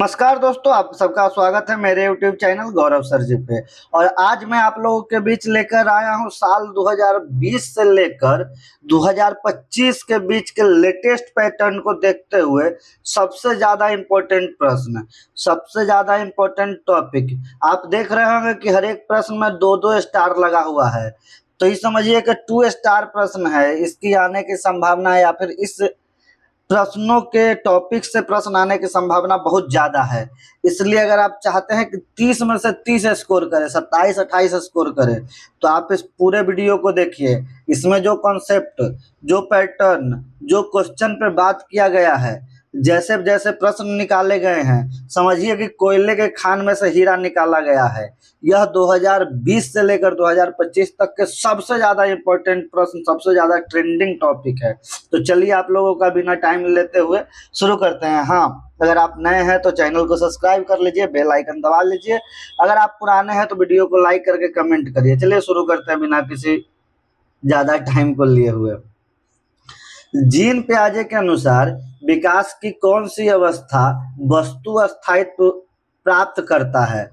नमस्कार दोस्तों, आप सबका स्वागत है मेरे YouTube चैनल गौरव सर जी पे। और आज मैं आप लोगों के बीच लेकर आया हूं साल 2020 से लेकर 2025 के बीच के लेटेस्ट पैटर्न को देखते हुए सबसे ज्यादा इम्पोर्टेंट प्रश्न, सबसे ज्यादा इम्पोर्टेंट टॉपिक। आप देख रहे होंगे कि हर एक प्रश्न में दो दो स्टार लगा हुआ है, तो ये समझिए कि 2 स्टार प्रश्न है। इसकी आने की संभावना या फिर इस प्रश्नों के टॉपिक से प्रश्न आने की संभावना बहुत ज्यादा है। इसलिए अगर आप चाहते हैं कि 30 में से 30 स्कोर करें, 27 28 स्कोर करें, तो आप इस पूरे वीडियो को देखिए। इसमें जो कॉन्सेप्ट, जो पैटर्न, जो क्वेश्चन पे बात किया गया है, जैसे जैसे प्रश्न निकाले गए हैं, समझिए कि कोयले के खान में से हीरा निकाला गया है। यह 2020 से लेकर 2025 तक के सबसे ज्यादा इंपॉर्टेंट प्रश्न, सबसे ज्यादा ट्रेंडिंग टॉपिक है। तो चलिए आप लोगों का बिना टाइम लेते हुए शुरू करते हैं। हाँ, अगर आप नए हैं तो चैनल को सब्सक्राइब कर लीजिए, बेल आइकन दबा लीजिए। अगर आप पुराने हैं तो वीडियो को लाइक करके कमेंट करिए। चलिए शुरू करते हैं बिना किसी ज्यादा टाइम को लिए हुए। जीन पियाजे के अनुसार विकास की कौन सी अवस्था वस्तु स्थायित्व प्राप्त करता है?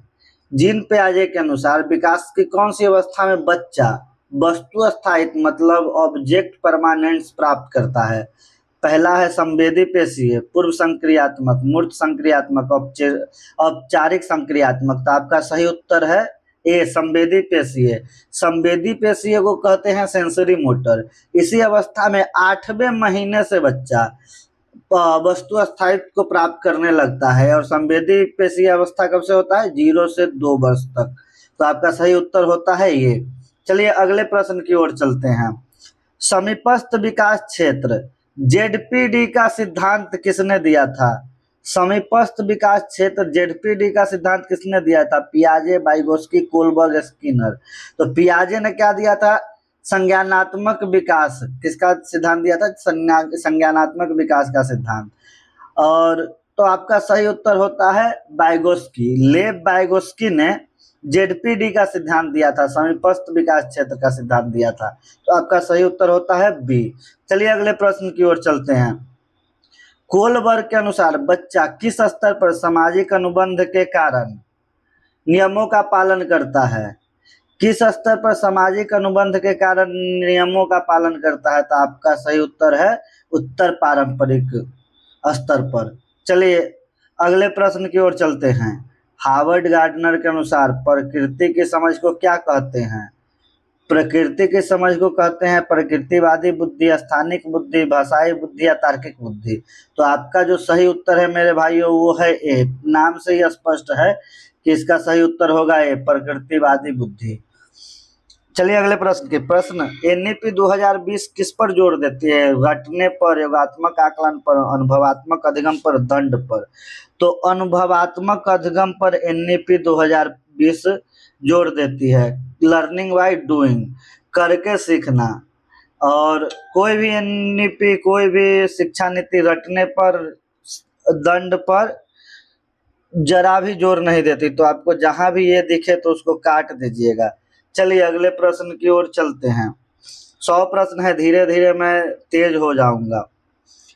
जीन पियाजे के अनुसार विकास की कौन सी अवस्था में बच्चा वस्तु स्थायित्व मतलब ऑब्जेक्ट परमानेंस प्राप्त करता है? पहला है संवेदी पेशीय, पूर्व संक्रियात्मक, मूर्त संक्रियात्मक, औपचारिक संक्रियात्मक। तो आपका सही उत्तर है ए, संवेदी पेशीय। संवेदी पेशीय को कहते हैं सेंसरी मोटर। इसी अवस्था में 8वें महीने से बच्चा वस्तु स्थायित्व को प्राप्त करने लगता है। और संवेदी पेशीय अवस्था कब से होता है? 0 से 2 वर्ष तक। तो आपका सही उत्तर होता है ये। चलिए अगले प्रश्न की ओर चलते हैं। समीपस्थ विकास क्षेत्र जेडपीडी का सिद्धांत किसने दिया था? समीपस्थ विकास क्षेत्र जेडपीडी का सिद्धांत किसने दिया था? पियाजे, वाइगोस्की, कोलबर्ग, स्किनर। तो पियाजे ने क्या दिया था? संज्ञानात्मक विकास। किसका सिद्धांत दिया था? संज्ञानात्मक विकास का सिद्धांत। और तो आपका सही उत्तर होता है वाइगोस्की। लेव वाइगोस्की ने जेडपीडी का सिद्धांत दिया था, समीपस्थ विकास क्षेत्र का सिद्धांत दिया था। तो आपका सही उत्तर होता है बी। चलिए अगले प्रश्न की ओर चलते हैं। कोलबर्ग के अनुसार बच्चा किस स्तर पर सामाजिक अनुबंध के कारण नियमों का पालन करता है? किस स्तर पर सामाजिक अनुबंध के कारण नियमों का पालन करता है? तो आपका सही उत्तर है उत्तर पारंपरिक स्तर पर। चलिए अगले प्रश्न की ओर चलते हैं। हार्वर्ड गार्डनर के अनुसार प्रकृति की समझ को क्या कहते हैं? प्रकृति की समझ को कहते हैं प्रकृतिवादी बुद्धि, स्थानिक बुद्धि, भाषाई बुद्धि या तार्किक बुद्धि। तो आपका जो सही उत्तर है मेरे भाइयों वो है ए। नाम से ही स्पष्ट है कि इसका सही उत्तर होगा ए, प्रकृतिवादी बुद्धि। चलिए अगले प्रश्न के प्रश्न। एनईपी 2020 किस पर जोर देती है? रटने पर, योगात्मक आकलन पर, अनुभवात्मक अधिगम पर, दंड पर। तो अनुभवात्मक अधिगम पर एनईपी 2020 जोर देती है। लर्निंग बाय डूइंग, करके सीखना। और कोई भी एनईपी, कोई भी शिक्षा नीति रटने पर, दंड पर जरा भी जोर नहीं देती। तो आपको जहां भी ये दिखे तो उसको काट दीजिएगा। चलिए अगले प्रश्न की ओर चलते हैं। 100 प्रश्न है, धीरे धीरे मैं तेज हो जाऊंगा।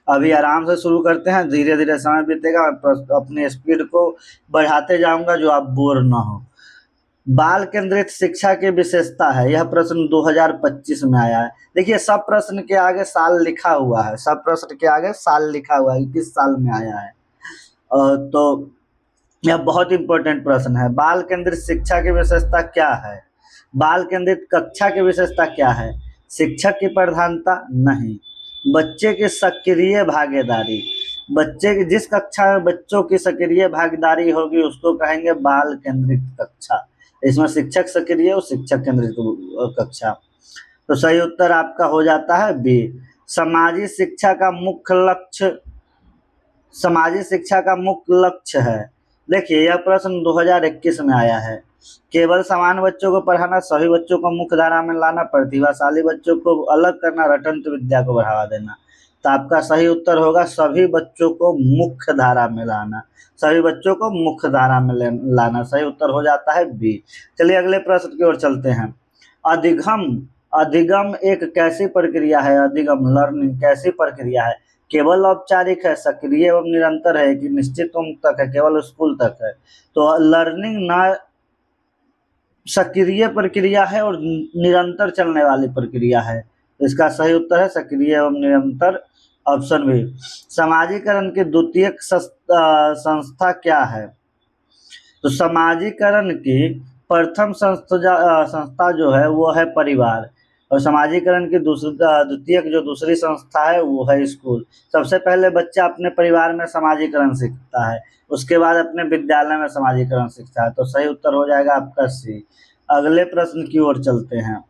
अभी आराम से शुरू करते हैं, धीरे धीरे समय बीतेगा, मैं अपनी स्पीड को बढ़ाते जाऊंगा जो आप बोर ना हो। बाल केंद्रित शिक्षा की विशेषता है, यह प्रश्न 2025 में आया है। देखिए सब प्रश्न के आगे साल लिखा हुआ है, सब प्रश्न के आगे साल लिखा हुआ है, किस साल में आया है। तो यह बहुत इंपॉर्टेंट प्रश्न है। बाल केंद्रित शिक्षा की विशेषता क्या है? बाल केंद्रित कक्षा की विशेषता क्या है? शिक्षक की प्रधानता नहीं, बच्चे की सक्रिय भागीदारी। बच्चे की जिस कक्षा में बच्चों की सक्रिय भागीदारी होगी उसको कहेंगे बाल केंद्रित कक्षा। इसमें शिक्षक सक्रिय और शिक्षक केंद्रित कक्षा। तो सही उत्तर आपका हो जाता है बी। सामाजिक शिक्षा का मुख्य लक्ष्य, सामाजिक शिक्षा का मुख्य लक्ष्य है। देखिए यह प्रश्न 2021 में आया है। केवल समान बच्चों को पढ़ाना, सभी बच्चों को मुख्य धारा में लाना, प्रतिभाशाली बच्चों को अलग करना, रटंत विद्या को बढ़ावा देना। तो आपका सही उत्तर होगा सभी बच्चों को मुख्य धारा में लाना, सभी बच्चों को मुख्य धारा में लाना। सही उत्तर हो जाता है बी। चलिए अगले प्रश्न की ओर चलते हैं। अधिगम, अधिगम एक कैसी प्रक्रिया है? अधिगम लर्निंग कैसी प्रक्रिया है? केवल औपचारिक है, सक्रिय एवं निरंतर है, कि निश्चित उम्र तक है, केवल स्कूल तक है। तो लर्निंग ना सक्रिय प्रक्रिया है और निरंतर चलने वाली प्रक्रिया है। इसका सही उत्तर है सक्रिय एवं निरंतर, ऑप्शन बी। समाजीकरण की द्वितीय संस्था क्या है? तो समाजीकरण की प्रथम संस्था जो है वो है परिवार, और समाजीकरण की द्वितीय जो दूसरी संस्था है वो है स्कूल। सबसे पहले बच्चा अपने परिवार में समाजीकरण सीखता है, उसके बाद अपने विद्यालय में समाजीकरण सीखता है। तो सही उत्तर हो जाएगा आपका सी। अगले प्रश्न की ओर चलते हैं।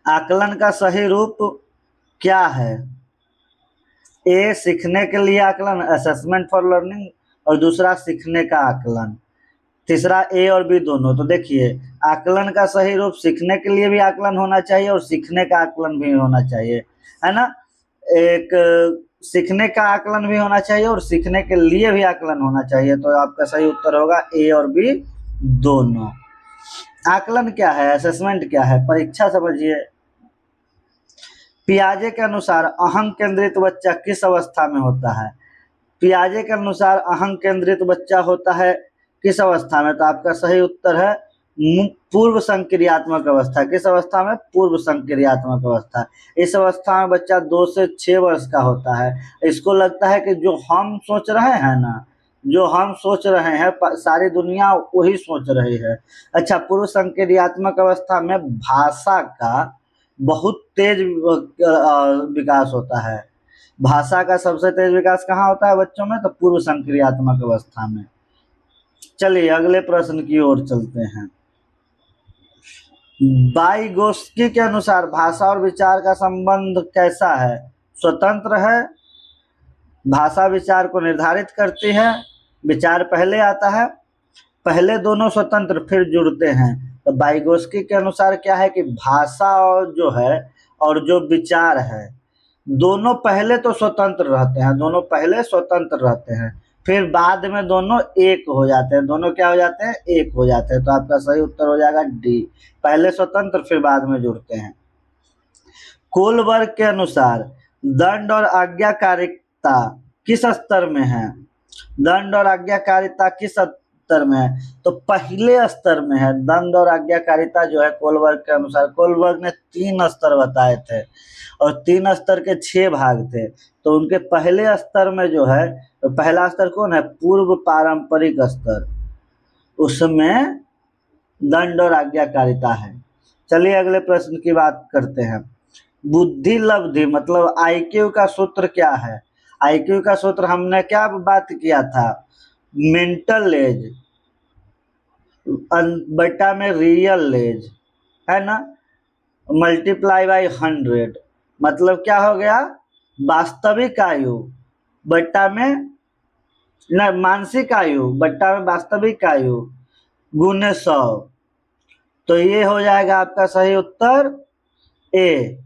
आकलन का सही रूप क्या है? ए सीखने के लिए आकलन, असेसमेंट फॉर लर्निंग, और दूसरा सीखने का आकलन। तीसरा ए और बी दोनों। तो देखिए, आकलन का सही रूप सीखने के लिए भी आकलन होना चाहिए और सीखने का आकलन भी होना चाहिए, है ना। एक सीखने का आकलन भी होना चाहिए और सीखने के लिए भी आकलन होना चाहिए। तो आपका सही उत्तर होगा ए और बी दोनों। आकलन क्या है, असेसमेंट क्या है, परीक्षा समझिए। पियाजे के अनुसार अहं केंद्रित बच्चा किस अवस्था में होता है? पियाजे के अनुसार अहं केंद्रित बच्चा होता है किस अवस्था में? तो आपका सही उत्तर है पूर्व संक्रियात्मक अवस्था। किस अवस्था में? पूर्व संक्रियात्मक अवस्था। इस अवस्था में बच्चा 2 से 6 वर्ष का होता है। इसको लगता है कि जो हम सोच रहे हैं ना, जो हम सोच रहे हैं सारी दुनिया वही सोच रही है। अच्छा, पूर्व संक्रियात्मक अवस्था में भाषा का बहुत तेज विकास होता है। भाषा का सबसे तेज विकास कहाँ होता है बच्चों में? तो पूर्व संक्रियात्मक अवस्था में। चलिए अगले प्रश्न की ओर चलते हैं। वाइगोत्स्की के अनुसार भाषा और विचार का संबंध कैसा है? स्वतंत्र है, भाषा विचार को निर्धारित करती है, विचार पहले आता है, पहले दोनों स्वतंत्र फिर जुड़ते हैं। तो वाइगोत्स्की के अनुसार क्या है कि भाषा और जो है और जो विचार है दोनों पहले तो स्वतंत्र रहते हैं, दोनों पहले स्वतंत्र रहते हैं, फिर बाद में दोनों एक हो जाते हैं। दोनों क्या हो जाते हैं? एक हो जाते हैं। तो आपका सही उत्तर हो जाएगा डी, पहले स्वतंत्र फिर बाद में जुड़ते हैं। कोलबर्ग के अनुसार दंड और आज्ञाकारिता किस स्तर में है? दंड और आज्ञाकारिता किस स्तर में है? तो पहले स्तर में है। दंड और आज्ञाकारिता जो है कोलबर्ग के अनुसार, कोलबर्ग ने 3 स्तर बताए थे और 3 स्तर के 6 भाग थे। तो उनके पहले स्तर में जो है, तो पहला स्तर कौन है? पूर्व पारंपरिक स्तर, उसमें दंड और आज्ञाकारिता है। चलिए अगले प्रश्न की बात करते हैं। बुद्धि लब्धि मतलब आईक्यू का सूत्र क्या है? आईक्यू का सूत्र हमने क्या बात किया था? मेंटल एज बटा में रियल एज, है ना, मल्टीप्लाई बाई 100। मतलब क्या हो गया? वास्तविक आयु बट्टा में न मानसिक आयु बट्टा में वास्तविक आयु गुने 100। तो ये हो जाएगा आपका सही उत्तर ए।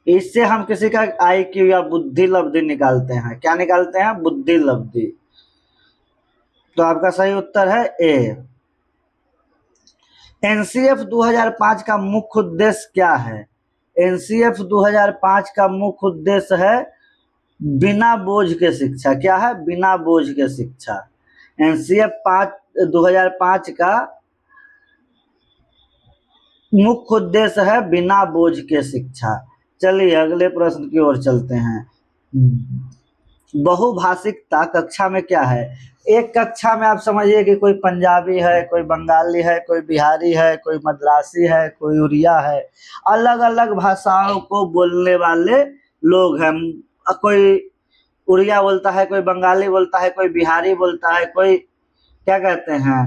इससे हम किसी का आईक्यू या बुद्धि लब्धि निकालते हैं। क्या निकालते हैं? बुद्धि लब्धि। तो आपका सही उत्तर है ए। एनसीएफ 2005 का मुख्य उद्देश्य क्या है? एनसीएफ 2005 का मुख्य उद्देश्य है बिना बोझ के शिक्षा। क्या है? बिना बोझ के शिक्षा। एनसीएफ 2005 का मुख्य उद्देश्य है बिना बोझ के शिक्षा। चलिए अगले प्रश्न की ओर चलते हैं। बहुभाषिकता कक्षा में क्या है? एक कक्षा में आप समझिए कि कोई पंजाबी है, कोई बंगाली है, कोई बिहारी है, कोई मद्रासी है, कोई उड़िया है, अलग अलग भाषाओं को बोलने वाले लोग हैं। कोई उड़िया बोलता है, कोई बंगाली बोलता है, कोई बिहारी बोलता है, कोई क्या कहते हैं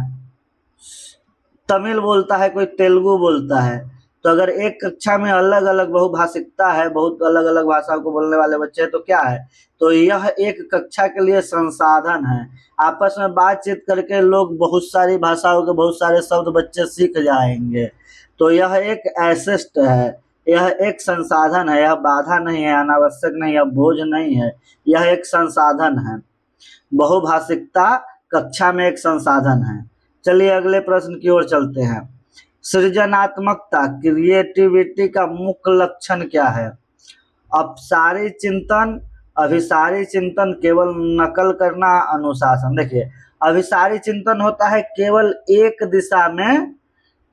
तमिल बोलता है, कोई तेलुगु बोलता है। तो अगर एक कक्षा में अलग अलग बहुभाषिकता है, बहुत अलग अलग भाषाओं को बोलने वाले बच्चे हैं, तो क्या है? तो यह एक कक्षा के लिए संसाधन है। आपस में बातचीत करके लोग बहुत सारी भाषाओं के बहुत सारे शब्द बच्चे सीख जाएंगे। तो यह एक एसेट है, यह एक संसाधन है, यह बाधा नहीं है, अनावश्यक नहीं, यह बोझ नहीं है, यह एक संसाधन है। बहुभाषिकता कक्षा में एक संसाधन है। चलिए अगले प्रश्न की ओर चलते हैं। सृजनात्मकता क्रिएटिविटी का मुख्य लक्षण क्या है? अपसारी चिंतन, अभिसारी चिंतन केवल नकल करना, अनुशासन। देखिए, अभिसारी चिंतन होता है केवल एक दिशा में,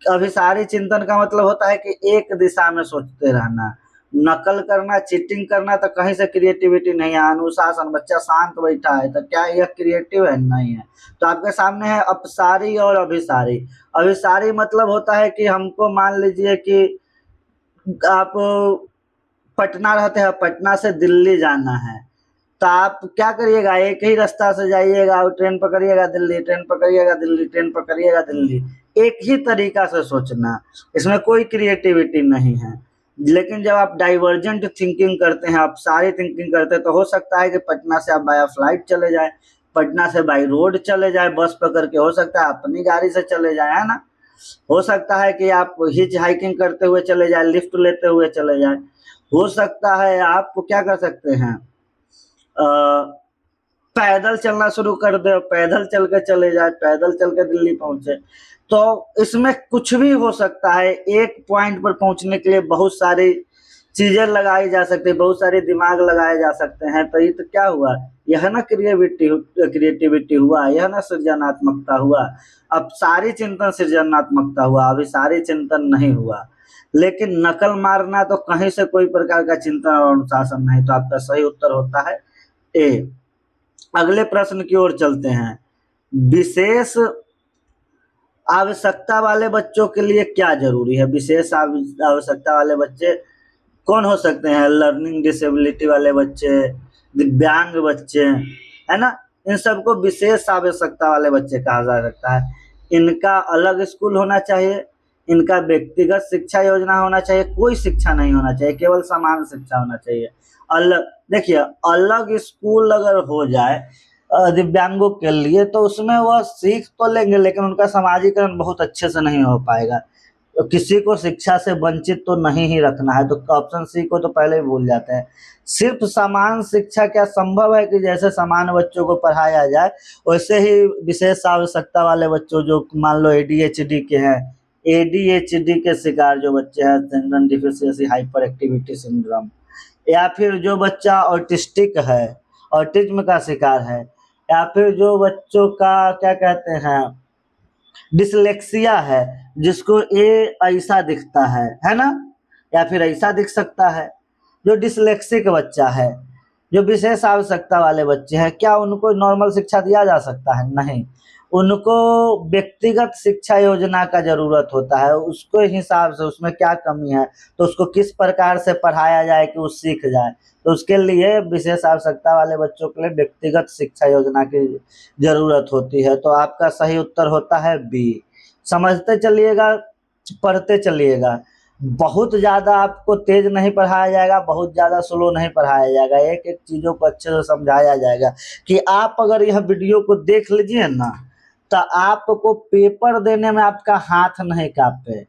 अभिसारी चिंतन का मतलब होता है कि एक दिशा में सोचते रहना। नकल करना, चीटिंग करना तो कहीं से क्रिएटिविटी नहीं है। अनुशासन, बच्चा शांत बैठा है तो क्या यह क्रिएटिव है? नहीं है। तो आपके सामने है अपसारी और अभिसारी। अभिसारी मतलब होता है कि हमको मान लीजिए कि आप पटना रहते हैं, पटना से दिल्ली जाना है, तो आप क्या करिएगा? एक ही रास्ता से जाइएगा, ट्रेन पकड़िएगा दिल्ली, ट्रेन पकड़िएगा दिल्ली, ट्रेन पकड़िएगा दिल्ली। एक ही तरीका से सोचना, इसमें कोई क्रिएटिविटी नहीं है। लेकिन जब आप डाइवर्जेंट थिंकिंग करते हैं, आप सारी थिंकिंग करते हैं, तो हो सकता है कि पटना से आप बाया फ्लाइट चले जाए, पटना से बाई रोड चले जाए, बस पकड़ के, हो सकता है अपनी गाड़ी से चले जाए, है ना। हो सकता है कि आप हिच हाइकिंग करते हुए चले जाए, लिफ्ट लेते हुए चले जाए। हो सकता है आप क्या कर सकते हैं, पैदल चलना शुरू कर दे, पैदल चल के चले जाए, पैदल चल के दिल्ली पहुंचे। तो इसमें कुछ भी हो सकता है। एक पॉइंट पर पहुंचने के लिए बहुत सारी चीजें लगाई जा सकती है, बहुत सारे दिमाग लगाए जा सकते हैं। तो ये तो क्या हुआ? यह ना क्रिएटिविटी हुआ, यह ना सृजनात्मकता हुआ। अब सारी चिंतन सृजनात्मकता हुआ, अभी सारी चिंतन नहीं हुआ। लेकिन नकल मारना तो कहीं से कोई प्रकार का चिंतन और अनुशासन नहीं। तो आपका सही उत्तर होता है ए। अगले प्रश्न की ओर चलते हैं। विशेष आवश्यकता वाले बच्चों के लिए क्या जरूरी है? विशेष आवश्यकता वाले बच्चे कौन हो सकते हैं? लर्निंग डिसेबिलिटी वाले बच्चे, दिव्यांग बच्चे, है ना। इन सबको विशेष आवश्यकता वाले बच्चे कहा जा सकता है। इनका अलग स्कूल होना चाहिए, इनका व्यक्तिगत शिक्षा योजना होना चाहिए, कोई शिक्षा नहीं होना चाहिए, केवल समान शिक्षा होना चाहिए। अलग, देखिए, अलग स्कूल अगर हो जाए दिव्यांगों के लिए, तो उसमें वह सीख तो लेंगे, लेकिन उनका समाजीकरण बहुत अच्छे से नहीं हो पाएगा। तो किसी को शिक्षा से वंचित तो नहीं ही रखना है, तो ऑप्शन सी को तो पहले ही भूल जाते हैं। सिर्फ समान शिक्षा, क्या संभव है कि जैसे समान बच्चों को पढ़ाया जाए, वैसे ही विशेष आवश्यकता वाले बच्चों, जो मान लो ADHD के हैं, ADHD के शिकार जो बच्चे हैं, attention deficiency hyper activity syndrome, या फिर जो बच्चा ऑटिस्टिक है, ऑटिज्म का शिकार है, या फिर जो बच्चों का क्या कहते हैं, डिसलेक्सिया है, जिसको ए ऐसा दिखता है ना, या फिर ऐसा दिख सकता है। जो डिसलेक्सिक बच्चा है, जो विशेष आवश्यकता वाले बच्चे हैं, क्या उनको नॉर्मल शिक्षा दिया जा सकता है? नहीं। उनको व्यक्तिगत शिक्षा योजना का जरूरत होता है। उसके हिसाब से उसमें क्या कमी है, तो उसको किस प्रकार से पढ़ाया जाए कि वो सीख जाए, तो उसके लिए विशेष आवश्यकता वाले बच्चों के लिए व्यक्तिगत शिक्षा योजना की जरूरत होती है। तो आपका सही उत्तर होता है बी। समझते चलिएगा, पढ़ते चलिएगा। बहुत ज्यादा आपको तेज नहीं पढ़ाया जाएगा, बहुत ज्यादा स्लो नहीं पढ़ाया जाएगा। एक एक चीजों को अच्छे से समझाया जाएगा कि आप अगर यह वीडियो को देख लीजिए ना, तो आपको पेपर देने में आपका हाथ नहीं कांपे,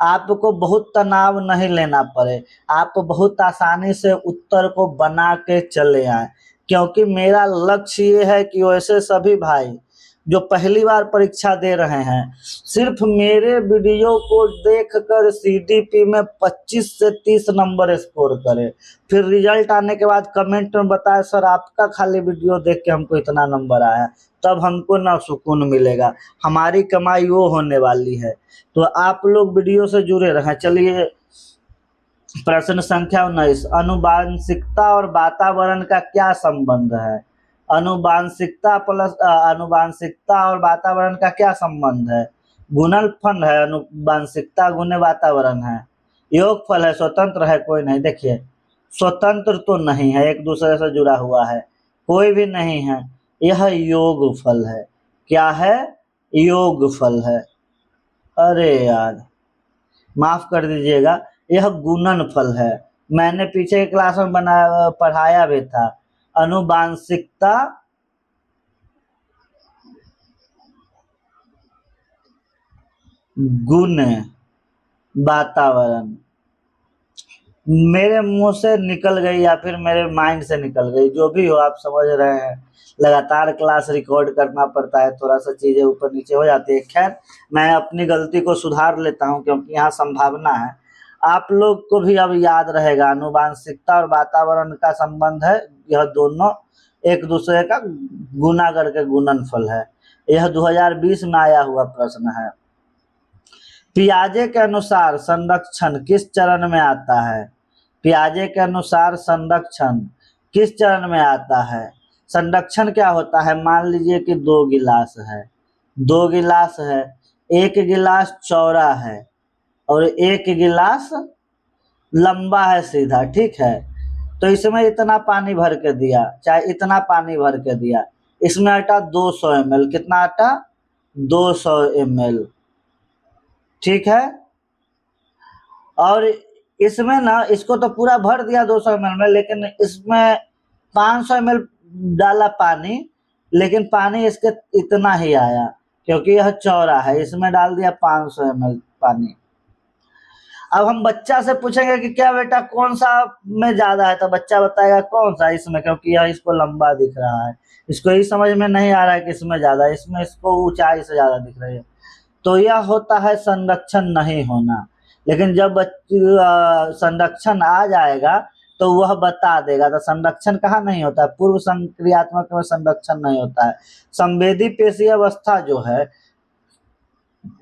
आपको बहुत तनाव नहीं लेना पड़े, आप बहुत आसानी से उत्तर को बना के चले आए। क्योंकि मेरा लक्ष्य ये है कि वैसे सभी भाई जो पहली बार परीक्षा दे रहे हैं, सिर्फ मेरे वीडियो को देखकर CDP में 25 से 30 नंबर स्कोर करें। फिर रिजल्ट आने के बाद कमेंट में बताएं, सर आपका खाली वीडियो देख के हमको इतना नंबर आया। तब हमको ना सुकून मिलेगा, हमारी कमाई वो होने वाली है। तो आप लोग वीडियो से जुड़े रहें। चलिए, प्रश्न संख्या 19, अनुवांशिकता और वातावरण का क्या संबंध है? अनुवांशिकता और वातावरण का क्या संबंध है? गुणनफल है, अनुवांशिकता गुणे वातावरण है। योगफल है, स्वतंत्र है, कोई नहीं। देखिए, स्वतंत्र तो नहीं है, एक दूसरे से जुड़ा हुआ है, कोई भी नहीं है। यह योगफल है। क्या है? योगफल है। अरे यार, माफ कर दीजिएगा, यह गुणनफल है। मैंने पीछे क्लास में पढ़ाया भी था। अनुवांशिकता गुण वातावरण मेरे मुंह से निकल गई या फिर मेरे माइंड से निकल गई, जो भी हो, आप समझ रहे हैं। लगातार क्लास रिकॉर्ड करना पड़ता है, थोड़ा सा चीजें ऊपर नीचे हो जाती है। खैर, मैं अपनी गलती को सुधार लेता हूं, क्योंकि यहाँ संभावना है। आप लोग को भी अब याद रहेगा, आनुवांशिकता और वातावरण का संबंध है, यह दोनों एक दूसरे का गुना करके गुणनफल है। यह 2020 में आया हुआ प्रश्न है। पियाजे के अनुसार संरक्षण किस चरण में आता है? पियाजे के अनुसार संरक्षण किस चरण में आता है? संरक्षण क्या होता है? मान लीजिए कि 2 गिलास है, 2 गिलास है, एक गिलास चौड़ा है और एक गिलास लंबा है सीधा, ठीक है। तो इसमें इतना पानी भर के दिया, चाहे इतना पानी भर के दिया, इसमें आटा 200 ml, कितना आटा? 200 ml, ठीक है। और इसमें ना, इसको तो पूरा भर दिया 200 ml में, लेकिन इसमें 500 ml डाला पानी, लेकिन पानी इसके इतना ही आया क्योंकि यह चौड़ा है। इसमें डाल दिया 500 ml पानी। अब हम बच्चा से पूछेंगे कि क्या बेटा कौन सा में ज्यादा है, तो बच्चा बताएगा कौन सा इसमें, क्योंकि यह इसको लंबा दिख रहा है, इसको ही समझ में नहीं आ रहा है कि इसमें ज्यादा है, इसमें इसको ऊंचाई से ज्यादा दिख रही है। तो यह होता है संरक्षण नहीं होना। लेकिन जब संरक्षण आ जाएगा तो वह बता देगा। तो संरक्षण कहाँ नहीं होता है? पूर्व संक्रियात्मक में संरक्षण नहीं होता है। संवेदी पेशीय अवस्था जो है,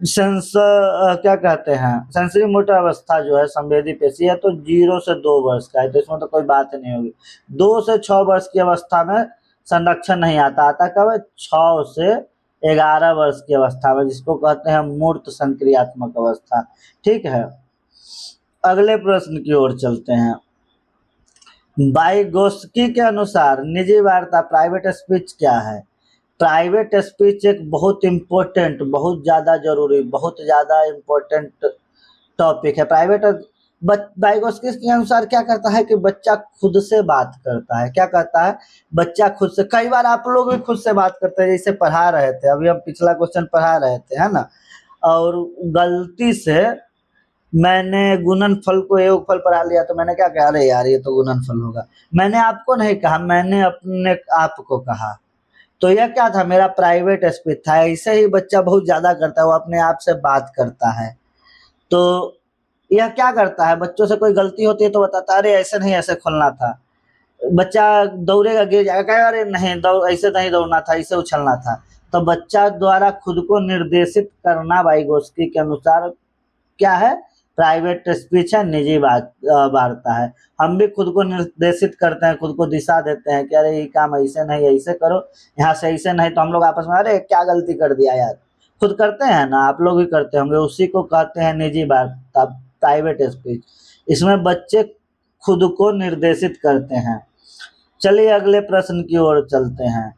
क्या कहते हैं, सेंसरी मोटर अवस्था जो है संवेदी पेशी है, तो 0 से 2 वर्ष का है, तो इसमें तो कोई बात नहीं होगी। 2 से 6 वर्ष की अवस्था में संरक्षण नहीं आता। आता कब है? 6 से 11 वर्ष की अवस्था में, जिसको कहते हैं मूर्त संक्रियात्मक अवस्था, ठीक है। अगले प्रश्न की ओर चलते हैं। वाइगोस्की के अनुसार निजी वार्ता, प्राइवेट स्पीच क्या है? प्राइवेट स्पीच एक बहुत इम्पोर्टेंट, बहुत ज़्यादा जरूरी, बहुत ज़्यादा इम्पोर्टेंट टॉपिक है। वाइगोस्की के अनुसार क्या करता है कि बच्चा खुद से बात करता है। क्या करता है? बच्चा खुद से, कई बार आप लोग भी खुद से बात करते हैं, जैसे पढ़ा रहे थे, अभी हम पिछला क्वेश्चन पढ़ा रहे थे, है ना, और गलती से मैंने गुणनफल को योगफल पढ़ा लिया, तो मैंने क्या कहा, अरे यार ये तो गुणनफल होगा। मैंने आपको नहीं कहा, मैंने अपने आप को कहा। तो यह क्या था? मेरा प्राइवेट स्पीच था। ऐसे ही बच्चा बहुत ज्यादा करता है, वो अपने आप से बात करता है। तो यह क्या करता है? बच्चों से कोई गलती होती है तो बताता है, अरे ऐसे नहीं, ऐसे खोलना था। बच्चा दौड़ेगा, गिर जाएगा, कहेगा अरे नहीं, ऐसे नहीं दौड़ना था, ऐसे उछलना था। तो बच्चा द्वारा खुद को निर्देशित करना वाइगोस्की के अनुसार क्या है? प्राइवेट स्पीच है, निजी वार्ता है। हम भी खुद को निर्देशित करते हैं, खुद को दिशा देते हैं कि अरे ये काम ऐसे नहीं, ऐसे करो, यहाँ से ऐसे नहीं, तो हम लोग आपस में अरे क्या गलती कर दिया यार, खुद करते हैं ना, आप लोग भी करते होंगे। उसी को कहते हैं निजी वार्ता, प्राइवेट स्पीच। इसमें बच्चे खुद को निर्देशित करते हैं। चलिए अगले प्रश्न की ओर चलते हैं।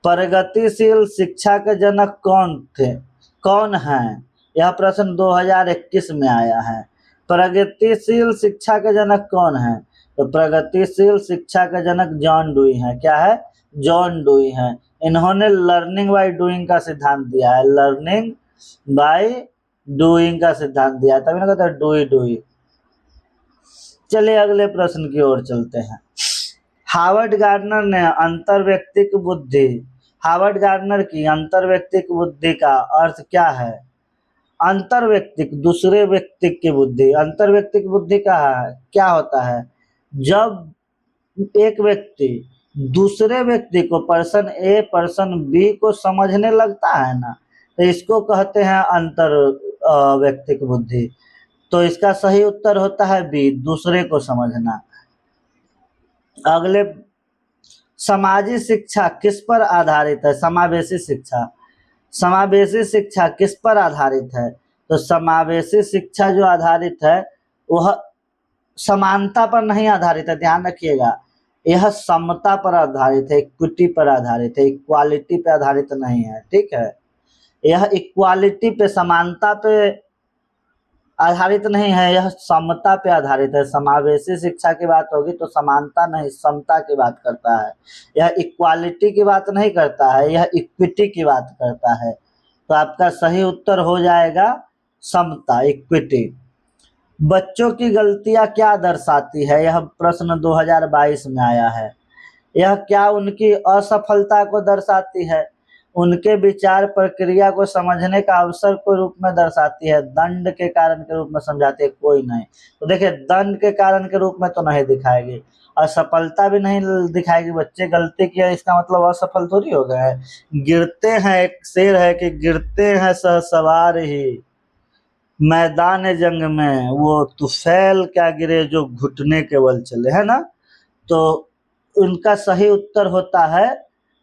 प्रगतिशील शिक्षा के जनक कौन हैं? यह प्रश्न 2021 में आया है। प्रगतिशील शिक्षा के जनक कौन है? तो प्रगतिशील शिक्षा के जनक जॉन डुई हैं। क्या है? जॉन डुई हैं। इन्होंने लर्निंग बाय डूइंग का सिद्धांत दिया है, लर्निंग बाय डूइंग का सिद्धांत दिया है, तभी ना कहते हैं डुई डुई। चलिए अगले प्रश्न की ओर चलते हैं। हार्वर्ड गार्डनर ने अंतर्व्यक्तिक बुद्धि, हार्वर्ड गार्डनर की अंतर्व्यक्तिक बुद्धि का अर्थ क्या है? अंतर्व्यक्तिक, दूसरे व्यक्ति की बुद्धि। अंतर्व्यक्तिक बुद्धि का क्या होता है? जब एक व्यक्ति दूसरे व्यक्ति को, पर्सन ए पर्सन बी को समझने लगता है ना, तो इसको कहते हैं अंतर व्यक्तिक बुद्धि। तो इसका सही उत्तर होता है बी, दूसरे को समझना। अगले, समाजी शिक्षा किस पर आधारित है? समावेशी शिक्षा, समावेशी शिक्षा किस पर आधारित है? तो समावेशी शिक्षा जो आधारित है वह समानता पर नहीं आधारित है, ध्यान रखिएगा। यह समता पर आधारित है, इक्विटी पर आधारित है, इक्वालिटी पे आधारित नहीं है, ठीक है। यह इक्वालिटी पे, समानता पे आधारित नहीं है, यह समता पे आधारित है। समावेशी शिक्षा की बात होगी तो समानता नहीं, समता की बात करता है। यह इक्वालिटी की बात नहीं करता है, यह इक्विटी की बात करता है। तो आपका सही उत्तर हो जाएगा समता, इक्विटी। बच्चों की गलतियां क्या दर्शाती है? यह प्रश्न 2022 में आया है। यह क्या उनकी असफलता को दर्शाती है? उनके विचार प्रक्रिया को समझने का अवसर के रूप में दर्शाती है, दंड के कारण के रूप में समझाती है कोई नहीं। तो देखिए दंड के कारण के रूप में तो नहीं दिखाएगी, असफलता भी नहीं दिखाएगी। बच्चे गलती किया इसका मतलब असफल थोड़ी हो गए हैं। गिरते हैं, एक शेर है कि गिरते हैं सहसवार ही मैदान जंग में, वो तुफैल क्या गिरे जो घुटने के बल चले, है ना। तो उनका सही उत्तर होता है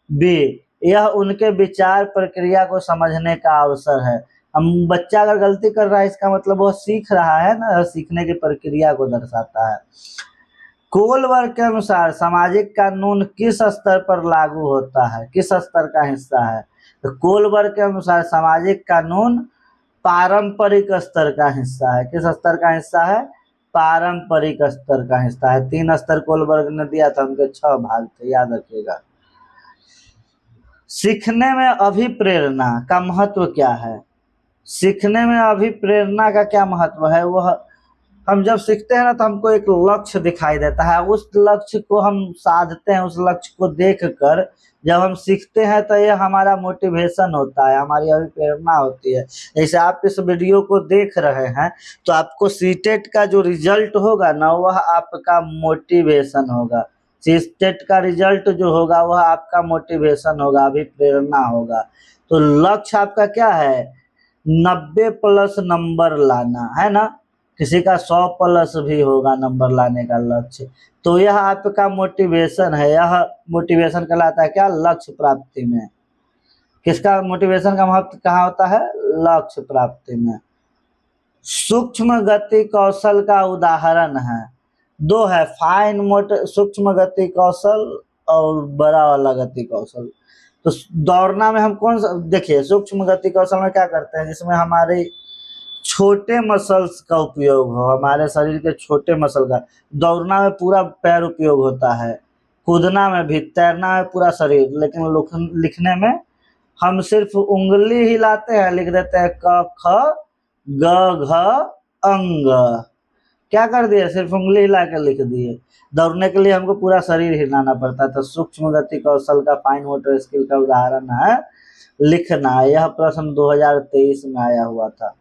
बी, यह उनके विचार प्रक्रिया को समझने का अवसर है। हम बच्चा अगर गलती कर रहा है इसका मतलब वो सीख रहा है ना, सीखने की प्रक्रिया को दर्शाता है। कोलबर्ग के अनुसार सामाजिक कानून किस स्तर पर लागू होता है, किस स्तर का हिस्सा है। तो कोलबर्ग के अनुसार सामाजिक कानून पारंपरिक स्तर का हिस्सा है। किस स्तर का हिस्सा है, पारंपरिक स्तर का हिस्सा है। 3 स्तर कोलबर्ग ने दिया था, उनके 6 भाग थे, याद रखिएगा। सीखने में अभिप्रेरणा का महत्व क्या है, सीखने में अभिप्रेरणा का क्या महत्व है। वह हम जब सीखते हैं ना तो हमको एक लक्ष्य दिखाई देता है, उस लक्ष्य को हम साधते हैं, उस लक्ष्य को देखकर जब हम सीखते हैं तो यह हमारा मोटिवेशन होता है, हमारी अभिप्रेरणा होती है। जैसे आप इस वीडियो को देख रहे हैं तो आपको सीटेट का जो रिजल्ट होगा ना वह आपका मोटिवेशन होगा। सीटेट का रिजल्ट जो होगा वह आपका मोटिवेशन होगा, अभिप्रेरणा होगा। तो लक्ष्य आपका क्या है, 90 प्लस नंबर लाना, है ना। किसी का 100 प्लस भी होगा नंबर लाने का लक्ष्य। तो यह आपका मोटिवेशन है, यह मोटिवेशन कहलाता है क्या, लक्ष्य प्राप्ति में। किसका मोटिवेशन का महत्व कहाँ होता है, लक्ष्य प्राप्ति में। सूक्ष्म गति कौशल का उदाहरण है, 2 है, फाइन मोटर सूक्ष्म गति कौशल और बड़ा वाला गति कौशल। तो दौड़ना में हम कौन सा, देखिए सूक्ष्म गति कौशल में क्या करते हैं, जिसमें हमारे छोटे मसल्स का उपयोग हो, हमारे शरीर के छोटे मसल का। दौड़ना में पूरा पैर उपयोग होता है, कूदना में भी, तैरना में पूरा शरीर, लेकिन लिखने में हम सिर्फ उंगली हिलाते हैं, लिख देते हैं क ख ग घ अंग। क्या कर दिए, सिर्फ उंगली हिला के लिख दिए। दौड़ने के लिए हमको पूरा शरीर हिलाना पड़ता है। तो सूक्ष्म गति कौशल का, फाइन मोटर स्किल का उदाहरण है लिखना। यह प्रश्न 2023 में आया हुआ था।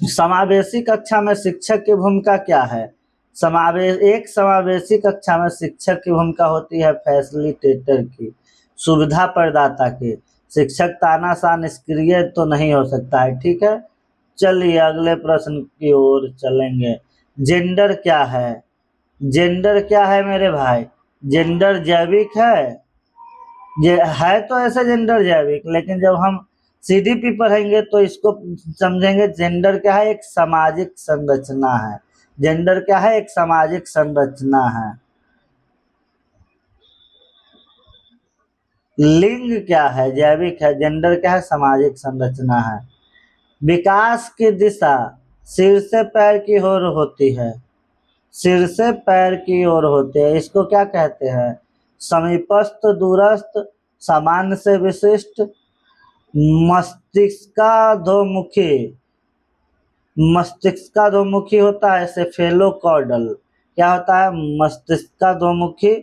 समावेशी कक्षा में शिक्षक की भूमिका क्या है। एक समावेशी कक्षा में शिक्षक की भूमिका होती है फैसिलिटेटर की, सुविधा प्रदाता की। शिक्षक तानाशाह निष्क्रिय तो नहीं हो सकता है, ठीक है। चलिए अगले प्रश्न की ओर चलेंगे। जेंडर क्या है, जेंडर क्या है मेरे भाई, जेंडर जैविक है। ये है तो ऐसे जेंडर जैविक, लेकिन जब हम सीडीपी पढ़ेंगे तो इसको समझेंगे। जेंडर क्या है, एक सामाजिक संरचना है। जेंडर क्या है, एक सामाजिक संरचना है। लिंग क्या है, जैविक है। जेंडर क्या है, सामाजिक संरचना है। विकास की दिशा सिर से पैर की ओर होती है, सिर से पैर की ओर होती है। इसको क्या कहते हैं, समीपस्थ, दूरस्थ, सामान्य से विशिष्ट, मस्तिष्काधोमुखी। मस्तिष्काधोमुखी होता है सेफेलोकॉर्डल। क्या होता है, मस्तिष्काधोमुखी।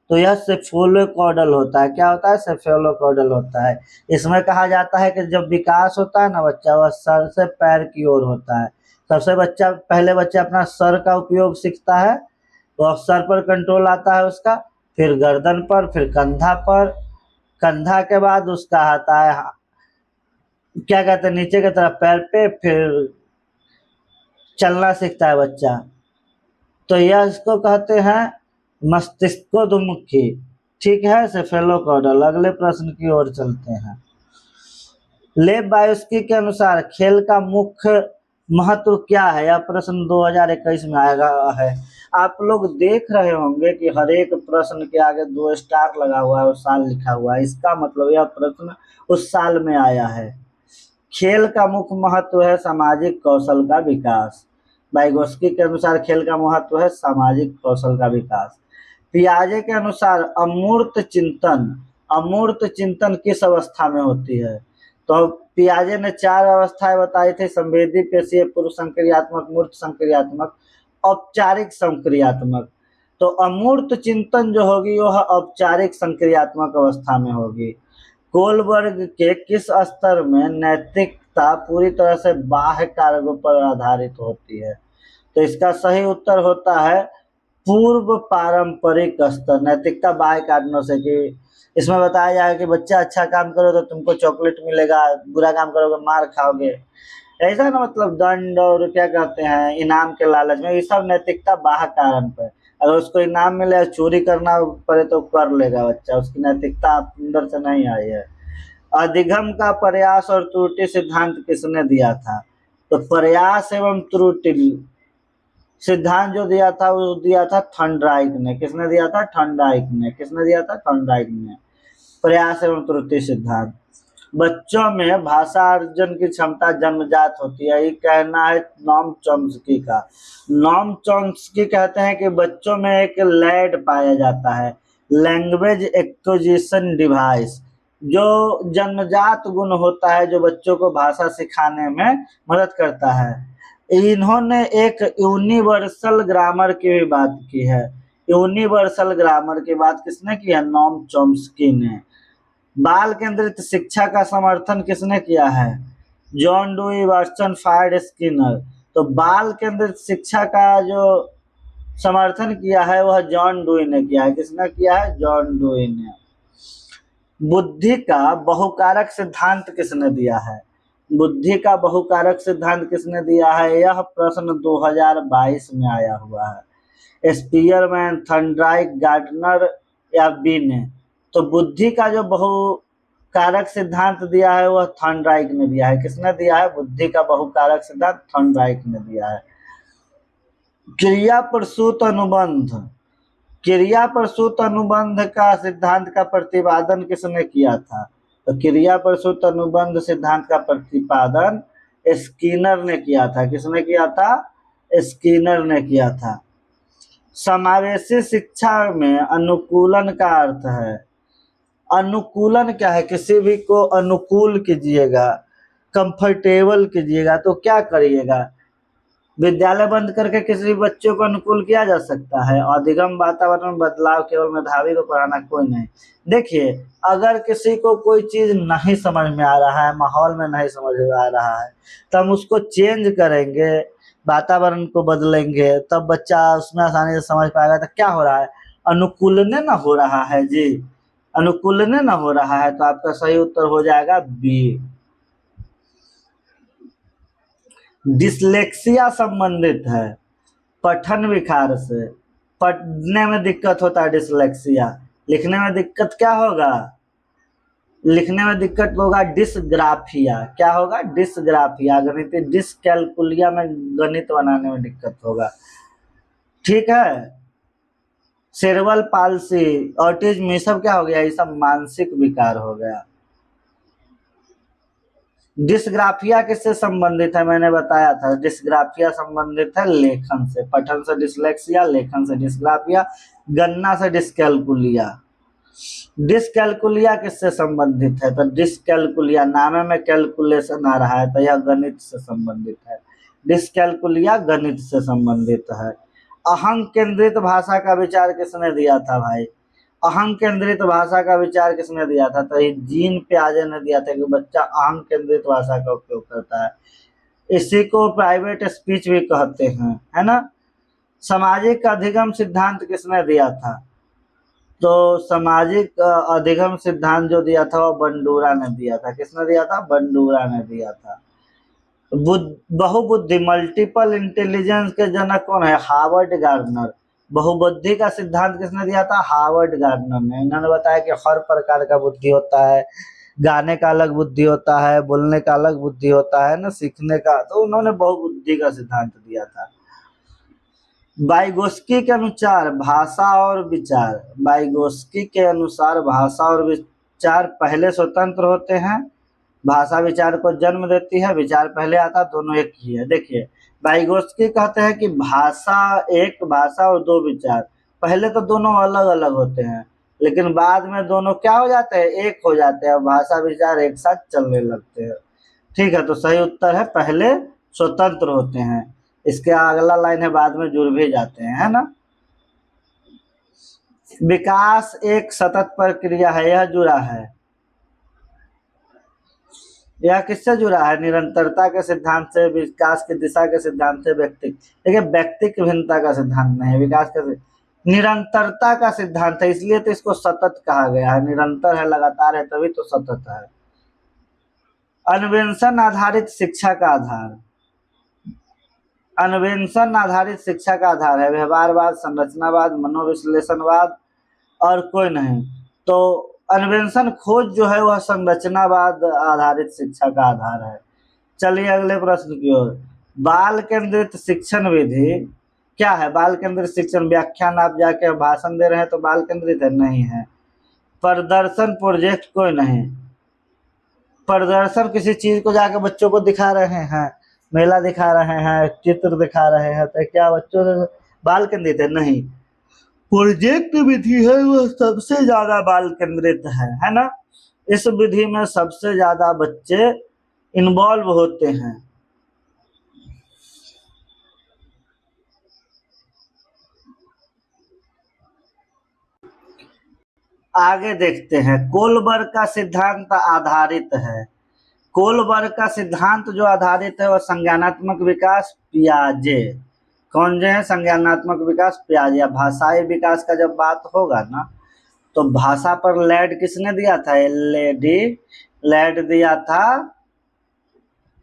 तो यह सेफेलोकॉर्डल होता है। क्या होता है, सेफेलोकॉर्डल होता है। इसमें कहा जाता है कि जब विकास होता है ना बच्चा, वह सर से पैर की ओर होता है। पहले बच्चा अपना सर का उपयोग सीखता है, तो सर पर कंट्रोल आता है उसका, फिर गर्दन पर, फिर कंधा पर, कंधा के बाद उसका आता है क्या कहते हैं, नीचे की तरफ पैर पे, फिर चलना सीखता है बच्चा। तो यह इसको कहते हैं मस्तिष्कोद्मुखी, ठीक है, सेफेलोकॉर्डल। अगले प्रश्न की ओर चलते हैं। लेब बायोस्की के अनुसार खेल का मुख्य महत्व क्या है। यह प्रश्न 2021 में आएगा है। आप लोग देख रहे होंगे कि हर एक प्रश्न के आगे 2 स्टार लगा हुआ है और साल लिखा हुआ है। इसका मतलब यह प्रश्न उस साल में आया है। खेल का मुख्य महत्व है सामाजिक कौशल का विकास। वाइगोस्की के अनुसार खेल का महत्व है सामाजिक कौशल का विकास। पियाजे के अनुसार अमूर्त चिंतन किस अवस्था में होती है। तो पियाजे ने 4 अवस्थाएं बताई थी, संवेदी, पेशीय, पूर्व संक्रियात्मक, मूर्त संक्रियात्मक, औपचारिक संक्रियात्मक। तो अमूर्त चिंतन जो होगी वह औपचारिक संक्रियात्मक अवस्था में होगी। कोलबर्ग के किस स्तर में नैतिकता पूरी तरह से बाह्य कारकों पर आधारित होती है? तो इसका सही उत्तर होता है पूर्व पारंपरिक स्तर। नैतिकता बाह्य कारणों से, कि इसमें बताया जाएगा कि बच्चा अच्छा काम करो तो तुमको चॉकलेट मिलेगा, बुरा काम करोगे मार खाओगे, ऐसा ना, मतलब दंड और क्या कहते हैं इनाम के लालच में, ये सब नैतिकता बाह्य कारण पर। अगर उसको इनाम मिले, चोरी करना पड़े तो कर लेगा बच्चा, उसकी नैतिकता अंदर से नहीं आई है। अधिगम का प्रयास और त्रुटि सिद्धांत किसने दिया था? तो प्रयास एवं त्रुटि सिद्धांत जो दिया था वो दिया था थॉर्नडाइक ने। किसने दिया था? थॉर्नडाइक ने। किसने दिया था? थॉर्नडाइक ने। प्रयास एवं त्रुटि सिद्धांत। बच्चों में भाषा अर्जन की क्षमता जन्मजात होती है, ये कहना है नॉम चॉम्स्की का। नॉम चॉम्स्की कहते हैं कि बच्चों में एक लैड पाया जाता है, लैंग्वेज एक्विजिशन डिवाइस, जो जन्मजात गुण होता है जो बच्चों को भाषा सिखाने में मदद करता है। इन्होंने एक यूनिवर्सल ग्रामर की भी बात की है। यूनिवर्सल ग्रामर की बात किसने की है? नॉम चॉम्स्की ने। बाल केंद्रित शिक्षा का समर्थन किसने किया है? John Dewey, Watson, Freud, Skinner. तो बाल केंद्रित शिक्षा का जो समर्थन किया है वह जॉन डुई ने किया है। किसने किया है? जॉन डुई ने। बुद्धि का बहुकारक सिद्धांत किसने दिया है? बुद्धि का बहुकारक सिद्धांत किसने दिया है? यह प्रश्न 2022 में आया हुआ है। स्पीयरमैन, थॉर्नडाइक, गार्डनर या बी ने। तो बुद्धि का जो बहुकारक सिद्धांत दिया है वह थॉर्नडाइक ने दिया है। किसने दिया है? बुद्धि का बहुकारक सिद्धांत थॉर्नडाइक ने दिया है। क्रिया प्रसूत अनुबंध, क्रिया प्रसूत अनुबंध का सिद्धांत का प्रतिपादन किसने किया था? तो क्रिया प्रसूत अनुबंध सिद्धांत का प्रतिपादन स्किनर ने किया था। किसने किया था? स्किनर ने किया था। समावेशी शिक्षा में अनुकूलन का अर्थ है, अनुकूलन क्या है? किसी भी को अनुकूल कीजिएगा, कंफर्टेबल कीजिएगा, तो क्या करिएगा? विद्यालय बंद करके किसी भी बच्चे को अनुकूल किया जा सकता है? अधिगम वातावरण में बदलाव केवल मेधावी को पढ़ाना कोई नहीं। देखिए, अगर किसी को कोई चीज नहीं समझ में आ रहा है, माहौल में नहीं समझ में आ रहा है, तो हम उसको चेंज करेंगे, वातावरण को बदलेंगे, तब बच्चा उसमें आसानी से समझ पाएगा। तो क्या हो रहा है? अनुकूलने ना हो रहा है जी, अनुकूलने ना हो रहा है। तो आपका सही उत्तर हो जाएगा बी। डिसलेक्सिया संबंधित है पठन विकार से। पढ़ने में दिक्कत होता है डिसलेक्सिया, लिखने में दिक्कत क्या होगा? लिखने में दिक्कत होगा डिसग्राफिया। क्या होगा? डिसग्राफिया। गणितीय डिसकैलकुलिया में गणित बनाने में दिक्कत होगा। ठीक है। सेरेब्रल पाल्सी, ऑटिज्म, ये सब क्या हो गया? ये सब मानसिक विकार हो गया। डिस्ग्राफिया किससे संबंधित है? मैंने बताया था, डिस्ग्राफिया संबंधित है लेखन से। पठन से डिसलेक्सिया, लेखन से डिस्ग्राफिया, गणना से डिस्कैलकुलिया। डिस्कैलकुलिया किससे संबंधित है? तो डिस्कैलकुलिया, नामे में कैलकुलेशन आ रहा है तो यह गणित से संबंधित है। डिस्कैलकुलिया गणित से संबंधित है। अहंग केंद्रित भाषा का विचार किसने दिया था भाई? अहंग केंद्रित भाषा का विचार किसने दिया था? तो ये जीन पियाजे ने दिया था कि बच्चा अहंग केंद्रित भाषा का उपयोग करता है। इसी को प्राइवेट स्पीच भी कहते हैं, है ना। सामाजिक अधिगम सिद्धांत किसने दिया था? तो सामाजिक अधिगम सिद्धांत जो दिया था वो बंडूरा ने दिया था। किसने दिया था? बंडूरा ने दिया था। बहुबुद्धि, मल्टीपल इंटेलिजेंस के जनक कौन है? Harvard gardener. बहुबुद्धि का सिद्धांत किसने दिया था? हार्वर्ड गार्डनर ने। इन्होंने बताया कि हर प्रकार का बुद्धि होता है, गाने का अलग बुद्धि होता है, बोलने का अलग बुद्धि होता है ना, सीखने का। तो उन्होंने बहुबुद्धि का सिद्धांत दिया था। वाइगोस्की के अनुसार भाषा और विचार, वाइगोस्की के अनुसार भाषा और विचार पहले स्वतंत्र होते हैं, भाषा विचार को जन्म देती है, विचार पहले आता, दोनों एक ही है। देखिए, वाइगोस्की कहते हैं कि भाषा और दो विचार, पहले तो दोनों अलग अलग होते हैं, लेकिन बाद में दोनों क्या हो जाते हैं? एक हो जाते हैं, भाषा विचार एक साथ चलने लगते हैं। ठीक है, तो सही उत्तर है पहले स्वतंत्र होते हैं। इसके अगला लाइन है बाद में जुड़ भी जाते हैं, है ना। विकास एक सतत प्रक्रिया है, यह जुड़ा है। यह किससे जुड़ा है? निरंतरता के सिद्धांत से, विकास की दिशा के सिद्धांत से, व्यक्ति, देखिए व्यक्तिक भिन्नता का सिद्धांत नहीं है, विकास का निरंतरता का सिद्धांत है, इसलिए तो इसको सतत कहा गया है। निरंतर है, लगातार है, तभी तो सतत है। अन्वेषण आधारित शिक्षा का आधार, अन्वेषण आधारित शिक्षा का आधार है व्यवहारवाद, संरचनावाद, मनोविश्लेषणवाद और कोई नहीं। तो अन्वेषण खोज जो है वह संरचनावाद आधारित शिक्षा का आधार है। चलिए अगले प्रश्न की ओर। बाल केंद्रित शिक्षण विधि क्या है? बाल केंद्रित शिक्षण व्याख्यान, आप जाके भाषण दे रहे हैं तो बाल केंद्रित है? नहीं है। प्रदर्शन प्रोजेक्ट, कोई नहीं। प्रदर्शन किसी चीज को जाके बच्चों को दिखा रहे हैं, मेला दिखा रहे हैं, चित्र दिखा रहे हैं, तो क्या बच्चों से बाल केंद्रित है? नहीं। प्रोजेक्ट विधि है वह सबसे ज्यादा बाल केंद्रित है ना। इस विधि में सबसे ज्यादा बच्चे इन्वॉल्व होते हैं। आगे देखते हैं। कोलबर्ग का सिद्धांत आधारित है, कोलबर्ग का सिद्धांत जो आधारित है वह संज्ञानात्मक विकास, पियाजे। कौन जो है? संज्ञानात्मक विकास, पियाजे। या भाषाई विकास का जब बात होगा ना, तो भाषा पर लैड किसने दिया था? लैड दिया था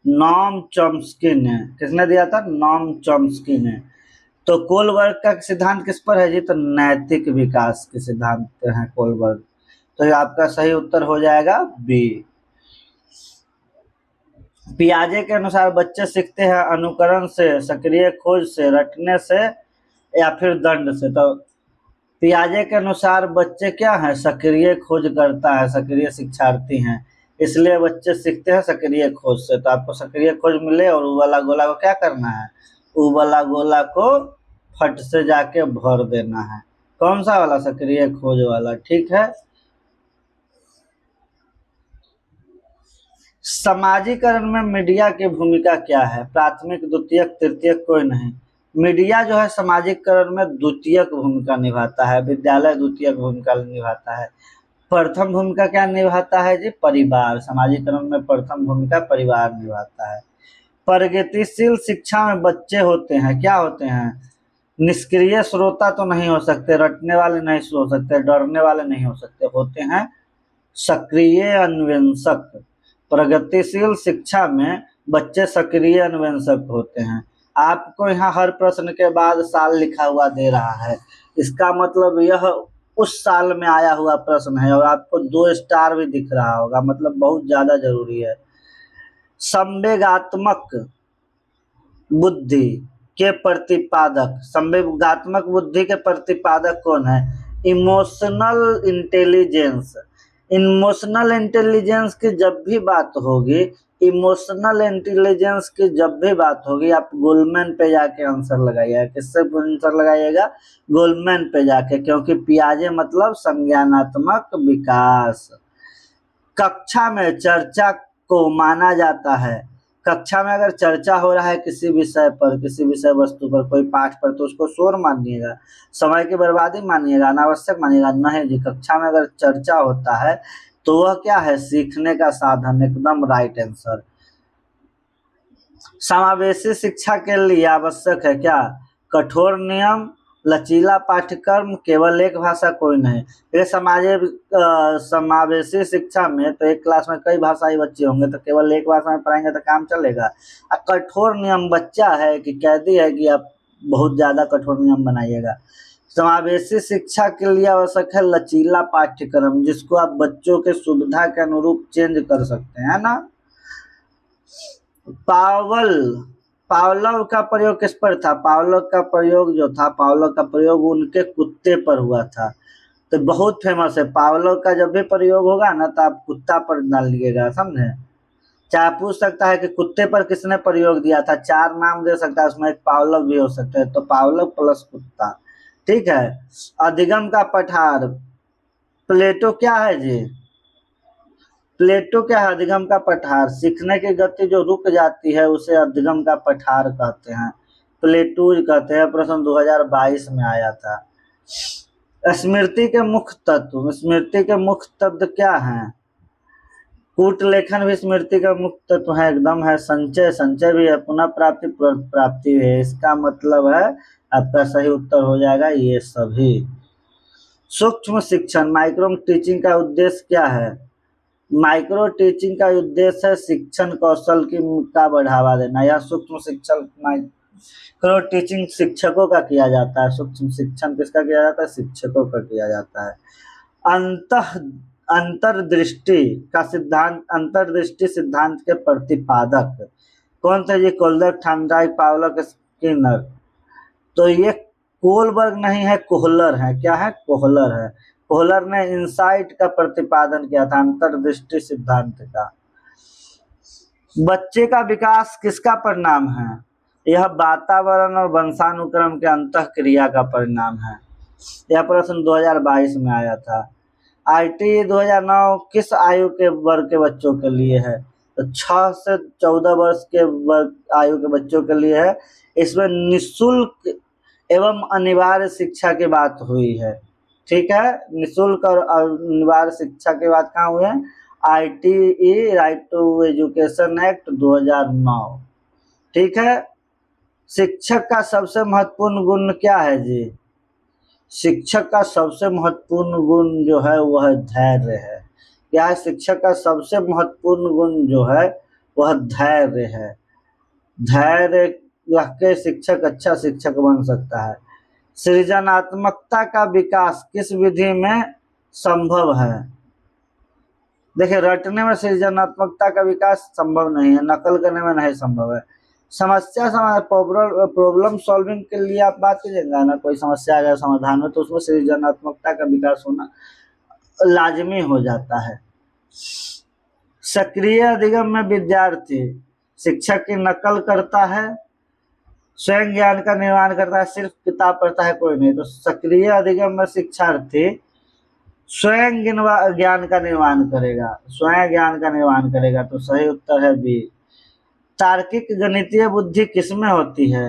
नॉम चॉम्स्की ने। किसने दिया था? नॉम चॉम्स्की ने। तो कोलबर्ग का सिद्धांत किस पर है जी? तो नैतिक विकास के सिद्धांत है कोलबर्ग। तो आपका सही उत्तर हो जाएगा बी। पियाजे के अनुसार बच्चे सीखते हैं अनुकरण से, सक्रिय खोज से, रटने से या फिर दंड से। तो पियाजे के अनुसार बच्चे क्या है? सक्रिय खोज करता है, सक्रिय शिक्षार्थी हैं, इसलिए बच्चे सीखते हैं सक्रिय खोज से। तो आपको सक्रिय खोज मिले और ऊ वाला गोला को क्या करना है? ऊ वाला गोला को फट से जाके भर देना है। कौन सा वाला? सक्रिय खोज वाला। ठीक है। समाजीकरण में मीडिया की भूमिका क्या है? प्राथमिक, द्वितीयक, तृतीयक, कोई नहीं। मीडिया जो है समाजीकरण में द्वितीयक भूमिका निभाता है, विद्यालय द्वितीयक भूमिका निभाता है। प्रथम भूमिका क्या निभाता है जी? परिवार। समाजीकरण में प्रथम भूमिका परिवार निभाता है। प्रगतिशील शिक्षा में बच्चे होते हैं, क्या होते हैं? निष्क्रिय श्रोता तो नहीं हो सकते, रटने वाले नहीं हो सकते, डरने वाले नहीं हो सकते, होते हैं सक्रिय अन्वेषक। प्रगतिशील शिक्षा में बच्चे सक्रिय अन्वेषक होते हैं। आपको यहाँ हर प्रश्न के बाद साल लिखा हुआ दे रहा है, इसका मतलब यह उस साल में आया हुआ प्रश्न है, और आपको 2 स्टार भी दिख रहा होगा, मतलब बहुत ज्यादा जरूरी है। संवेगात्मक बुद्धि के प्रतिपादक, संवेगात्मक बुद्धि के प्रतिपादक कौन है? Emotional intelligence. इमोशनल इंटेलिजेंस की जब भी बात होगी, इमोशनल इंटेलिजेंस की जब भी बात होगी, आप गोलमैन पे जाके आंसर लगाइएगा। किससे आंसर लगाइएगा? गोलमैन पे जाके, क्योंकि पियाजे मतलब संज्ञानात्मक विकास। कक्षा में चर्चा को माना जाता है, कक्षा में अगर चर्चा हो रहा है किसी विषय पर, किसी विषय वस्तु पर, कोई पाठ पर, तो उसको शोर मानिएगा, समय की बर्बादी मानिएगा, अनावश्यक मानिएगा? नहीं जी, कक्षा में अगर चर्चा होता है तो वह क्या है? सीखने का साधन। एकदम राइट आंसर। समावेशी शिक्षा के लिए आवश्यक है क्या? कठोर नियम, लचीला पाठ्यक्रम, केवल एक भाषा, कोई नहीं। ये समावेशी शिक्षा में तो एक क्लास में कई भाषाई बच्चे होंगे, तो केवल एक भाषा में पढ़ाएंगे तो काम चलेगा? कठोर नियम, बच्चा है कि कैदी है कि आप बहुत ज्यादा कठोर नियम बनाइएगा? समावेशी शिक्षा के लिए आवश्यक है लचीला पाठ्यक्रम, जिसको आप बच्चों के सुविधा के अनुरूप चेंज कर सकते हैं ना। पावलोव का प्रयोग किस पर था? पावलोव का प्रयोग जो था, पावलोव का प्रयोग उनके कुत्ते पर हुआ था। तो बहुत फेमस है पावलोव का, जब भी प्रयोग होगा ना तो आप कुत्ता पर डालिएगा, समझे? चाहे पूछ सकता है कि कुत्ते पर किसने प्रयोग दिया था, 4 नाम दे सकता है, उसमें एक पावलोव भी हो सकता है, तो पावलोव प्लस कुत्ता। ठीक है। अधिगम का पठार, प्लेटो क्या है जी? प्लेटो क्या है? अधिगम का पठार। सीखने की गति जो रुक जाती है उसे अधिगम का पठार कहते हैं, प्लेटो कहते हैं। प्रश्न 2022 में आया था। स्मृति के मुख्य तत्व, स्मृति के मुख्य तत्व क्या हैं? कूट लेखन भी स्मृति का मुख्य तत्व है, एकदम है। संचय, संचय भी है। पुनः प्राप्ति, प्राप्ति है। इसका मतलब है आपका सही उत्तर हो जाएगा ये सभी। सूक्ष्म शिक्षण, माइक्रो टीचिंग का उद्देश्य क्या है? माइक्रो टीचिंग का उद्देश्य है शिक्षण कौशल का बढ़ावा देना। यह सूक्ष्म शिक्षण, माइक्रो टीचिंग शिक्षकों का किया जाता है। सूक्ष्म शिक्षण किसका किया जाता है? शिक्षकों का किया जाता है। अंतर्दृष्टि का सिद्धांत, अंतर्दृष्टि सिद्धांत के प्रतिपादक कौन थे जी? Kohlberg, Thorndike, Pavlov, Skinner. तो ये कोलबर्ग नहीं है, कोहलर है। क्या है? कोहलर है। कोहलर ने इनसाइट का प्रतिपादन किया था, अंतर्दृष्टि सिद्धांत का। बच्चे का विकास किसका परिणाम है? यह वातावरण और वंशानुक्रम के अंतःक्रिया का परिणाम है। यह प्रश्न 2022 में आया था। आईटी 2009 किस आयु के वर्ग के बच्चों के लिए है? तो 6 से 14 वर्ष के वर्ग आयु के बच्चों के लिए है। इसमें निःशुल्क एवं अनिवार्य शिक्षा की बात हुई है। ठीक है, निःशुल्क और अनिवार्य शिक्षा की बात कहाँ हुई है? आईटीई, राइट टू एजुकेशन एक्ट 2009। ठीक है। शिक्षक का सबसे महत्वपूर्ण गुण क्या है जी? शिक्षक का सबसे महत्वपूर्ण गुण जो है वह धैर्य है। क्या है? शिक्षक का सबसे महत्वपूर्ण गुण जो है वह धैर्य है। धैर्य रख के शिक्षक अच्छा शिक्षक बन सकता है। सृजनात्मकता का विकास किस विधि में संभव है? देखिए, रटने में सृजनात्मकता का विकास संभव नहीं है, नकल करने में नहीं संभव है। समस्या प्रॉब्लम सॉल्विंग के लिए आप बात कीजिएगा ना, कोई समस्या आ गया समाधान में, तो उसमें सृजनात्मकता का विकास होना लाजमी हो जाता है। सक्रिय अधिगम में विद्यार्थी शिक्षक की नकल करता है, स्वयं ज्ञान का निर्माण करता है, सिर्फ किताब पढ़ता है कोई नहीं। तो सक्रिय अधिगम में शिक्षार्थी स्वयं ज्ञान का निर्माण करेगा, स्वयं ज्ञान का निर्माण करेगा। तो सही उत्तर है बी। तार्किक गणितीय बुद्धि किसमें होती है?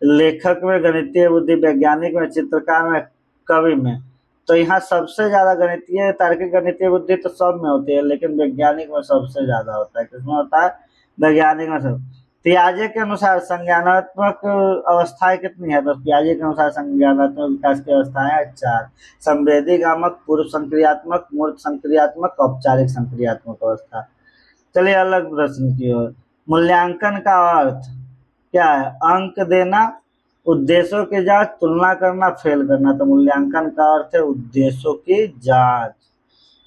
लेखक में गणितीय बुद्धि, वैज्ञानिक में, चित्रकार में, कवि में। तो यहाँ सबसे ज्यादा गणितीय तार्किक गणितीय बुद्धि तो सब में होती है, लेकिन वैज्ञानिक में सबसे ज्यादा होता है। किसमें होता है? वैज्ञानिक में सब। पियाजे के अनुसार संज्ञानात्मक अवस्थाएं कितनी है? तो पियाजे के अनुसार संज्ञानात्मक विकास की अवस्थाएं 4। संवेदी गामक, पूर्व संक्रियात्मक, मूर्त संक्रियात्मक, औपचारिक संक्रियात्मक अवस्था। चलिए अलग प्रश्न की ओर। मूल्यांकन का अर्थ क्या है? अंक देना, उद्देश्यों की जांच, तुलना करना, फेल करना। तो मूल्यांकन का अर्थ है उद्देश्यों की जांच,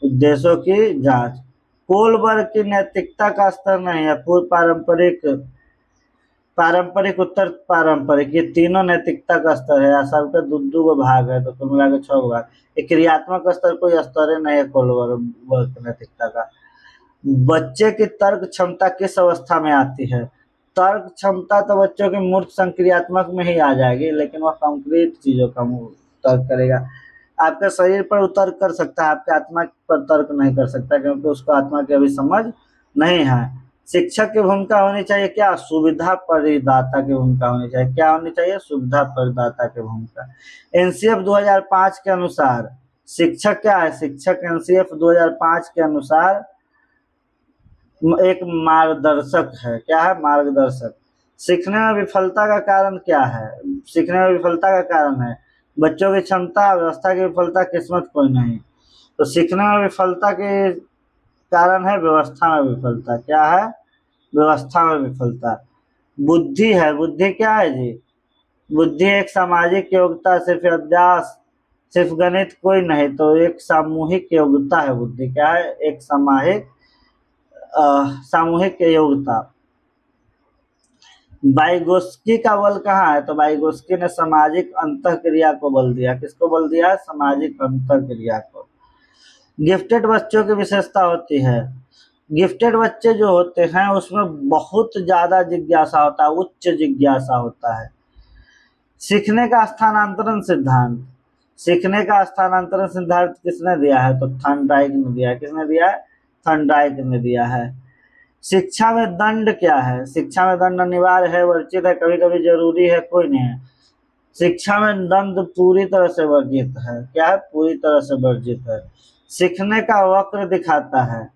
उद्देश्यों की जांच। कोलबर्ग की नैतिकता का स्तर नहीं है, पूर्व पारंपरिक, पारंपरिक, उत्तर पारंपरिक, ये तीनों नैतिकता का स्तर है। सबके दो भाग है, तो कुल मिला के 6 भाग। क्रियात्मक स्तर कोई स्तर नहीं है कोलबर्ग नैतिकता का। बच्चे की तर्क क्षमता किस अवस्था में आती है? तर्क क्षमता तो बच्चों की मूर्त संक्रियात्मक में ही आ जाएगी, लेकिन वह कंक्रीट चीजों का तर्क करेगा। आपके शरीर पर तर्क कर सकता है, आपके आत्मा पर तर्क नहीं कर सकता, क्योंकि उसको आत्मा की अभी समझ नहीं है। शिक्षक की भूमिका होनी चाहिए क्या? सुविधा परिदाता की भूमिका होनी चाहिए। क्या होनी चाहिए? सुविधा परिदाता की भूमिका। एनसीएफ 2005 के अनुसार शिक्षक क्या है? शिक्षक एनसीएफ 2005 के अनुसार एक मार्गदर्शक है। क्या है? मार्गदर्शक। सीखने में विफलता का कारण क्या है? सीखने में विफलता का कारण है बच्चों की क्षमता, व्यवस्था की विफलता, किस्मत कोई नहीं। तो सीखने में विफलता के कारण है व्यवस्था में विफलता। क्या है? व्यवस्था में विफलता। बुद्धि है, बुद्धि क्या है जी? बुद्धि एक सामाजिक योग्यता, सिर्फ अभ्यास, सिर्फ गणित कोई नहीं, तो एक सामूहिक योग्यता है बुद्धि। क्या है? एक सामूहिक योग्यता। वाइगोस्की का बल कहाँ है? तो वाइगोस्की ने सामाजिक अंतःक्रिया को बल दिया। किसको बल दिया? सामाजिक अंतःक्रिया को। गिफ्टेड बच्चों की विशेषता होती है, गिफ्टेड बच्चे जो होते हैं उसमें बहुत ज्यादा जिज्ञासा होता है, उच्च जिज्ञासा होता है। सीखने का स्थानांतरण सिद्धांत, सीखने का स्थानांतरण सिद्धांत किसने दिया है? तो थॉर्नडाइक ने दिया है। किसने दिया है? थॉर्नडाइक ने दिया है। शिक्षा में दंड क्या है? शिक्षा में दंड अनिवार्य है, वर्जित है, कभी कभी जरूरी है, कोई नहीं है। शिक्षा में द्वंद्व पूरी तरह से वर्जित है। क्या है? पूरी तरह से वर्जित है। सीखने का वक्र दिखाता है।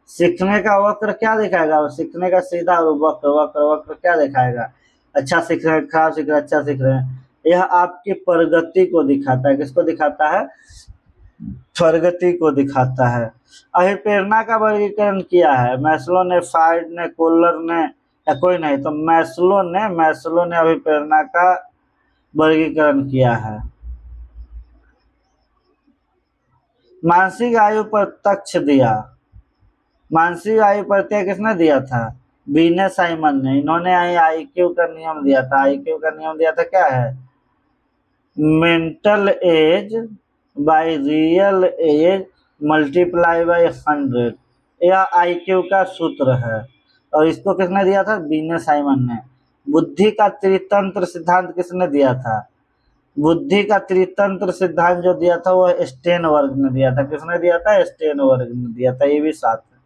सीखने का वक्र क्या दिखाएगा? वो सीखने का सीधा वक्र वक्र वक्र क्या दिखाएगा? अच्छा सीख रहे हैं, खराब सीख रहे हैं, अच्छा सीख रहे हैं। यह आपकी प्रगति को दिखाता है। किसको दिखाता है? प्रगति को दिखाता है। अभिप्रेरणा का वर्गीकरण किया है मैस्लो ने, फ्रायड ने, कोलर ने, या कोई नहीं तो मैस्लो ने अभिप्रेरणा का वर्गीकरण किया है। मानसिक आयु पर तथ्य दिया। मानसिक आयु प्रत्यय किसने दिया था? बीने साइमन ने। इन्होंने आईक्यू का नियम दिया था। आईक्यू का नियम दिया था क्या है? Mental age by real age multiply by 100। यह आईक्यू का सूत्र है और इसको किसने दिया था? बीने साइमन ने। बुद्धि का त्रितंत्र सिद्धांत किसने दिया था? बुद्धि का त्रितंत्र सिद्धांत जो दिया था वह स्टेनबर्ग ने दिया था। किसने दिया था? स्टेनबर्ग ने दिया था। ये भी साथ है।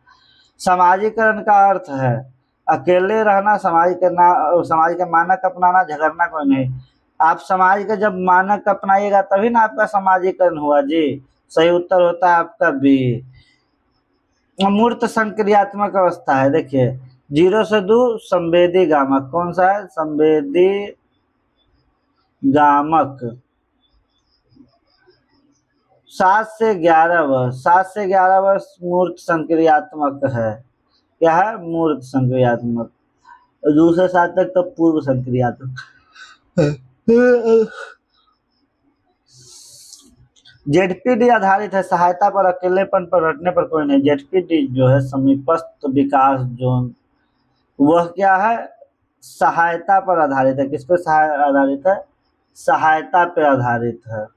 समाजीकरण का अर्थ है अकेले रहना, समाज का मानक अपनाना, झगड़ना कोई नहीं। आप समाज का जब मानक अपनाइएगा तभी ना आपका समाजीकरण हुआ जी। सही उत्तर होता है आपका बी। अमूर्त संक्रियात्मक अवस्था है। देखिए 0 से 2 संवेदी गामक। कौन सा है? संवेदी गामक। 7 से 11 वर्ष, 7 से 11 वर्ष मूर्त संक्रियात्मक है। क्या है? मूर्त संक्रियात्मक। 2 से 7 तक तो पूर्व संक्रियात्मक। जेडपीडी आधारित है सहायता पर, अकेलेपन पर, हटने पर कोई नहीं। जेडपीडी जो है समीपस्थ विकास जोन, वह क्या है? सहायता पर आधारित है। किस पर आधारित है? सहायता पर आधारित है।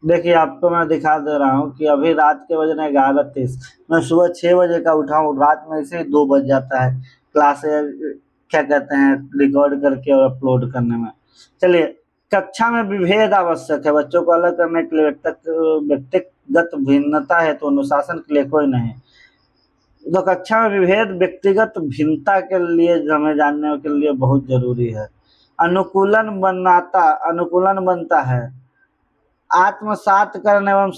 देखिए आपको मैं दिखा दे रहा हूँ कि अभी रात के बज रहे 11:30। मैं सुबह 6 बजे का उठा हूँ, रात में इसे 2 बज जाता है क्लास क्या कहते हैं रिकॉर्ड करके और अपलोड करने में। चलिए, कक्षा में विभेद आवश्यक है। बच्चों को अलग करने के लिए व्यक्तिगत भिन्नता है तो अनुशासन के लिए कोई नहीं। तो कक्षा में विभेद व्यक्तिगत भिन्नता के लिए हमें जानने के लिए बहुत जरूरी है। अनुकूलन बनता है। आत्मसातकरण एवं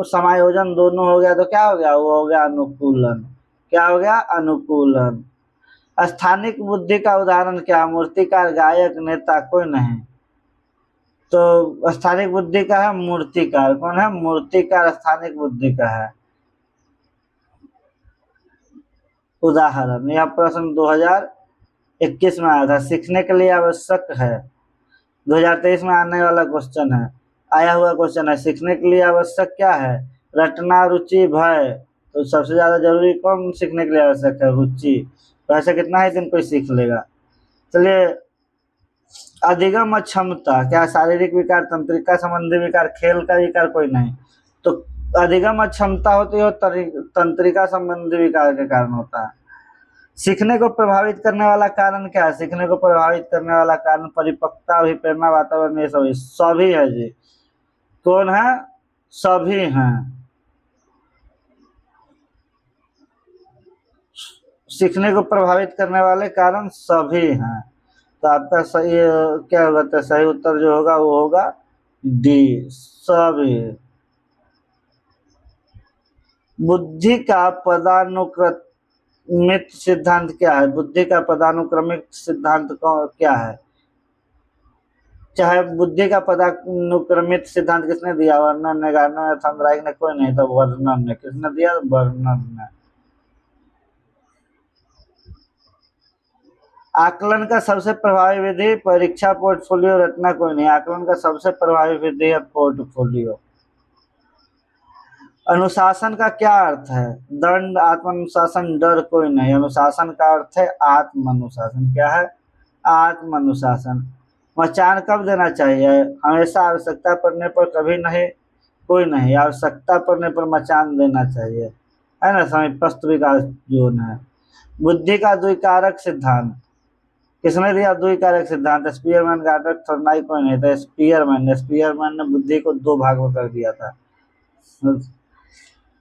समायोजन दोनों हो गया तो क्या हो गया? वो हो गया अनुकूलन। क्या हो गया? अनुकूलन। स्थानिक बुद्धि का उदाहरण क्या? मूर्तिकार, गायक, नेता कोई नहीं। तो स्थानिक बुद्धि का है मूर्तिकार। कौन है? मूर्तिकार स्थानिक बुद्धि का है। उदाहरण, यह प्रश्न 2021 में आया था। सीखने के लिए आवश्यक है 2023 में आने वाला क्वेश्चन है, आया हुआ क्वेश्चन है। सीखने के लिए आवश्यक क्या है? रटना, रुचि, भय। तो सबसे ज्यादा जरूरी कौन सीखने के लिए आवश्यक है? रुचि। तो ऐसा कितना ही दिन कोई सीख लेगा। चलिए, अधिगम अक्षमता क्या? शारीरिक विकार, तंत्रिका संबंधी विकार, खेल का विकार कोई नहीं। तो अधिगम अक्षमता होती है तंत्रिका संबंधी विकार के कारण होता है। सीखने को प्रभावित करने वाला कारण क्या है? सीखने को प्रभावित करने वाला कारण परिपक्वता, अभिप्रेरणा, वातावरण, ये सभी है जी। कौन है? सभी हैं। सीखने को प्रभावित करने वाले कारण सभी हैं। तो आपका सही क्या होगा? तो सही उत्तर जो होगा वो होगा डी, सभी। बुद्धि का पदानुक्रमित सिद्धांत क्या है? बुद्धि का पदानुक्रमित सिद्धांत क्या है? चाहे बुद्धि का पदानुक्रमित सिद्धांत किसने दिया? वर्णन ने, गार्डनर ने, थॉर्नडाइक ने, कोई नहीं तो वर्णन ने। किसने दिया? वर्णन ने। आकलन का सबसे प्रभावी विधि परीक्षा, पोर्टफोलियो, रटना कोई नहीं। आकलन का सबसे प्रभावी विधि है पोर्टफोलियो। अनुशासन का क्या अर्थ है? दंड, आत्मानुशासन, डर कोई नहीं। अनुशासन का अर्थ है आत्मानुशासन। क्या है? आत्मानुशासन। मचान कब देना चाहिए? हमेशा आवश्यकता पड़ने पर, कभी नहीं कोई नहीं। आवश्यकता पड़ने पर मचान देना चाहिए, है ना। समीपस्थ विकास जोन है। बुद्धि का द्विकारक सिद्धांत किसने दिया? द्विकारक सिद्धांत स्पीयरमैन, गार्डनर, थॉर्नडाइक कोई नहीं था। स्पीयरमैन ने बुद्धि को 2 भाग में कर दिया था।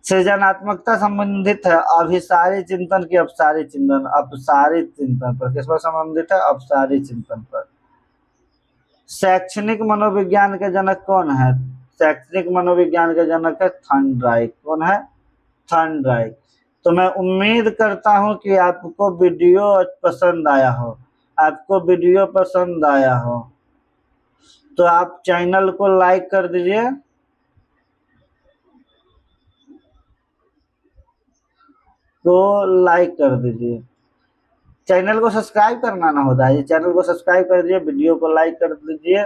सृजनात्मकता संबंधित है अभिसारी चिंतन की अपसारी चिंतन, अपसारी चिंतन पर। किस पर संबंधित है? अपसारी चिंतन पर। शैक्षणिक मनोविज्ञान के जनक कौन है? शैक्षणिक मनोविज्ञान के जनक है थॉर्नडाइक। कौन है? थॉर्नडाइक। तो मैं उम्मीद करता हूं कि आपको वीडियो पसंद आया हो, आपको वीडियो पसंद आया हो तो आप चैनल को लाइक कर दीजिए, चैनल को सब्सक्राइब करना ना होता है, चैनल को सब्सक्राइब कर दीजिए, वीडियो को लाइक कर दीजिए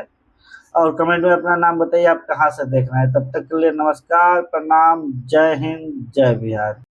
और कमेंट में अपना नाम बताइए आप कहाँ से देख रहे हैं। तब तक के लिए नमस्कार, प्रणाम, जय हिंद, जय बिहार।